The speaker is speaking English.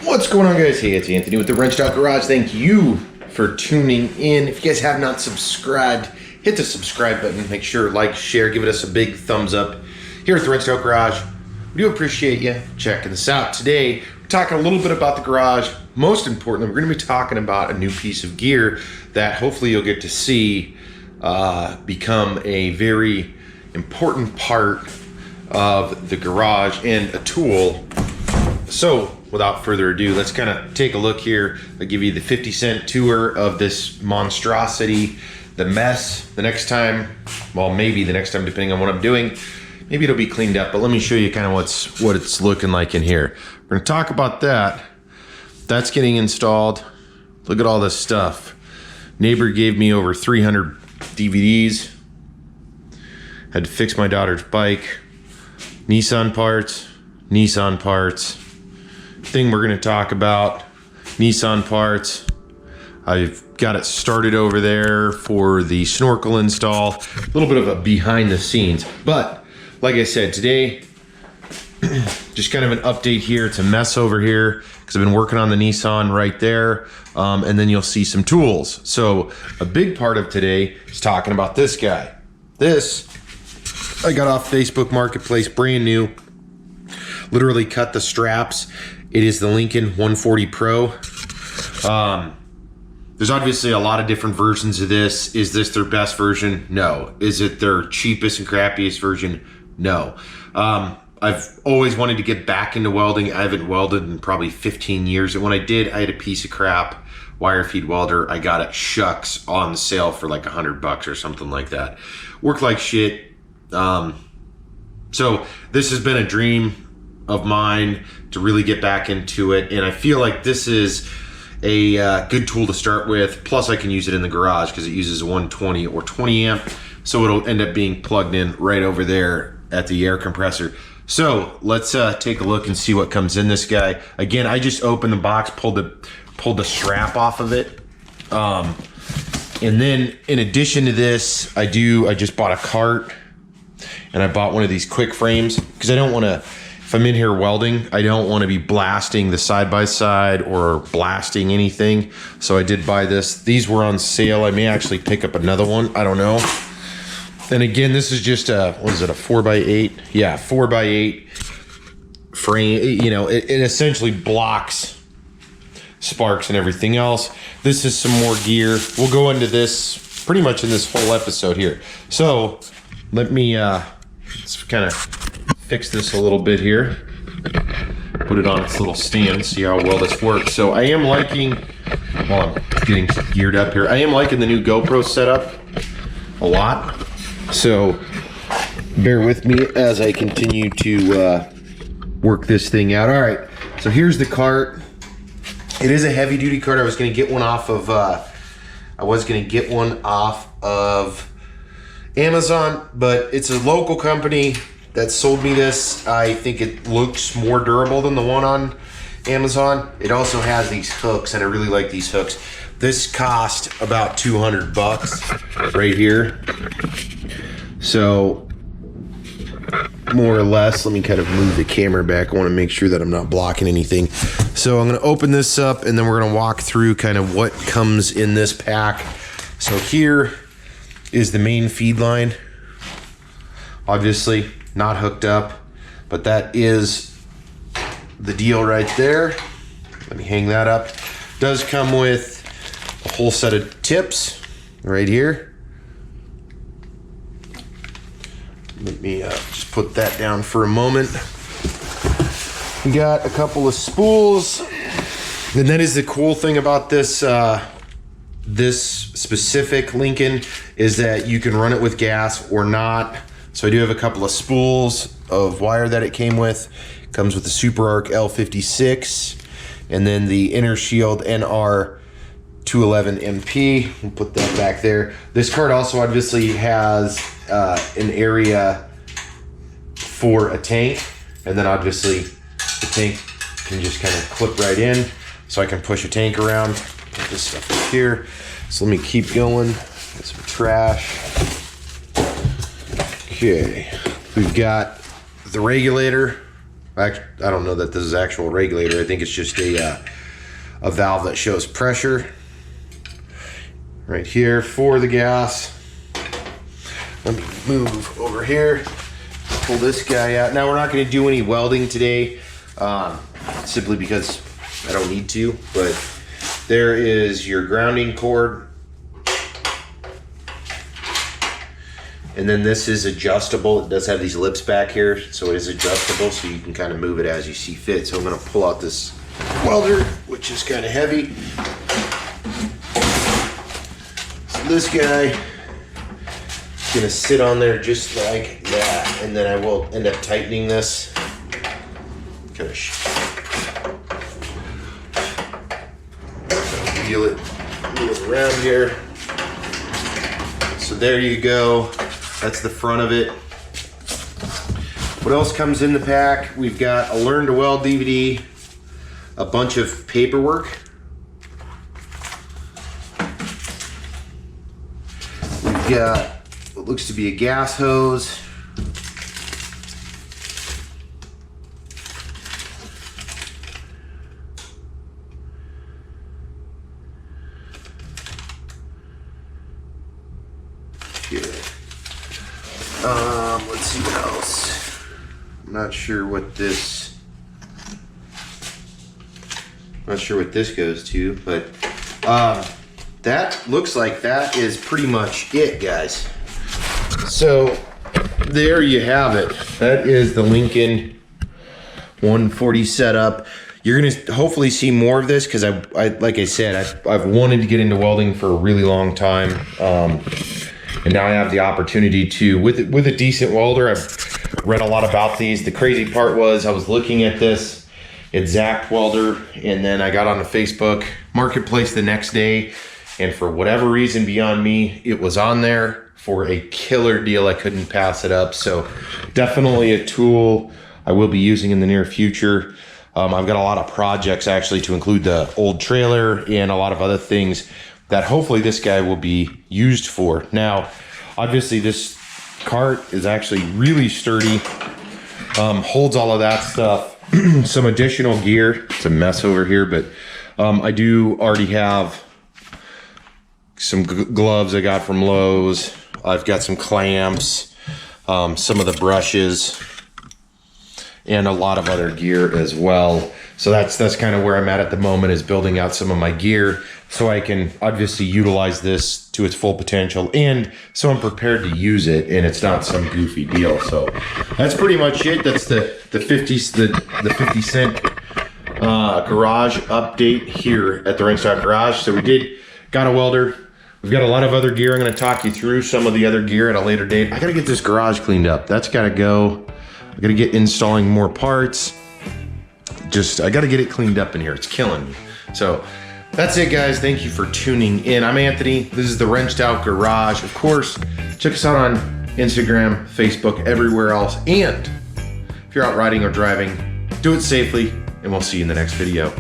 What's going on, guys? Hey, it's Anthony with the Wrenched Out Garage. Thank you for tuning in. If you guys have not subscribed, hit the subscribe button. Make sure like, share, give us a big thumbs up. Here at the Wrenched Out Garage, we do appreciate you checking this out. Today, we're talking a little bit about the garage. Most importantly, we're going to be talking about a new piece of gear that hopefully you'll get to see become a very important part of the garage and a tool. So, without further ado, let's kind of take a look here. I'll give you the 50-cent tour of this monstrosity, the mess. The next time, well, maybe the next time, depending on what I'm doing, maybe it'll be cleaned up, but let me show you kind of what it's looking like in here. We're going to talk about that. That's getting installed. Look at all this stuff. Neighbor gave me over 300 DVDs. Had to fix my daughter's bike. Nissan parts. Thing we're going to talk about, Nissan parts. I've got it started over there for the snorkel install. A little bit of a behind the scenes, but like I said, today just kind of an update here. It's a mess over here because I've been working on the Nissan right there, and then you'll see some tools. So a big part of today is talking about this guy. This I got off Facebook Marketplace, brand new. Literally cut the straps. It is the Lincoln 140 Pro. There's obviously a lot of different versions of this. Is this their best version? No. Is it their cheapest and crappiest version? No. I've always wanted to get back into welding. I haven't welded in probably 15 years. And when I did, I had a piece of crap wire feed welder. I got it shucks on sale for like $100 or something like that. Worked like shit. So this has been a dream of mine to really get back into it, and I feel like this is a good tool to start with. Plus I can use it in the garage because it uses a 120 or 20 amp, so it'll end up being plugged in right over there at the air compressor. So let's take a look and see what comes in this guy. Again, I just opened the box, pulled the strap off of it, and then in addition to this, I just bought a cart, and I bought one of these quick frames because I don't want to, if I'm in here welding, I don't want to be blasting the side-by-side or blasting anything. So I did buy this. These were on sale. I may actually pick up another one. I don't know. And again, this is just a, what is it, a 4x8? Yeah, 4x8 frame. You know, it essentially blocks sparks and everything else. This is some more gear. We'll go into this pretty much in this whole episode here. So let me let's kind of fix this a little bit here, put it on its little stand, see how well this works. So I am liking, while I'm getting geared up here, I am liking the new GoPro setup a lot. So bear with me as I continue to work this thing out. All right, so here's the cart. It is a heavy duty cart. I was gonna get one off of Amazon, but it's a local company that sold me this. I think it looks more durable than the one on Amazon. It also has these hooks, and I really like these hooks. This cost about $200 right here. So more or less, let me kind of move the camera back. I want to make sure that I'm not blocking anything. So I'm going to open this up, and then we're going to walk through kind of what comes in this pack. So here is the main feed line. Obviously not hooked up, but that is the deal right there. Let me hang that up. Does come with a whole set of tips right here. Let me just put that down for a moment. We got a couple of spools, and that is the cool thing about this this specific Lincoln, is that you can run it with gas or not. So I do have a couple of spools of wire that it came with. It comes with the Super Arc L56, and then the Inner Shield NR 211 MP. We'll put that back there. This card also obviously has an area for a tank, and then obviously the tank can just kind of clip right in, so I can push a tank around. Put this stuff up here. So let me keep going. Get some trash. Okay, we've got the regulator I don't know that this is actual regulator. I think it's just a valve that shows pressure right here for the gas. Let me move over here, pull this guy out. Now we're not going to do any welding today, simply because I don't need to, but there is your grounding cord. And then this is adjustable. It does have these lips back here, so it is adjustable, so you can kind of move it as you see fit. So I'm gonna pull out this welder, which is kind of heavy. So this guy is gonna sit on there just like that, and then I will end up tightening this. Kind of wheel it around here. So there you go. That's the front of it. What else comes in the pack? We've got a Learn to Weld DVD, a bunch of paperwork. We've got what looks to be a gas hose. Here. Let's see what else. I'm not sure what this goes to, but that looks like that is pretty much it, guys. So there you have it. That is the Lincoln 140 setup. You're gonna hopefully see more of this because I like I said, I've wanted to get into welding for a really long time. And now I have the opportunity to, with a decent welder. I've read a lot about these. The crazy part was I was looking at this exact welder, and then I got on the Facebook Marketplace the next day, and for whatever reason beyond me, it was on there for a killer deal. I couldn't pass it up. So definitely a tool I will be using in the near future. I've got a lot of projects actually to include the old trailer and a lot of other things that hopefully this guy will be used for. Now, obviously this cart is actually really sturdy, holds all of that stuff. Some additional gear. It's a mess over here, but I do already have some gloves I got from Lowe's. I've got some clamps, some of the brushes, and a lot of other gear as well. So that's kind of where I'm at the moment, is building out some of my gear so I can obviously utilize this to its full potential, and so I'm prepared to use it and it's not some goofy deal. So that's pretty much it. That's the 50 cent garage update here at the Ringstock Garage. So we got a welder. We've got a lot of other gear. I'm going to talk you through some of the other gear at a later date. I got to get this garage cleaned up. That's got to go. I got to get installing more parts. I got to get it cleaned up in here. It's killing me. So that's it, guys. Thank you for tuning in. I'm Anthony. This is the Wrenched Out Garage. Of course, check us out on Instagram, Facebook, everywhere else. And if you're out riding or driving, do it safely, and we'll see you in the next video.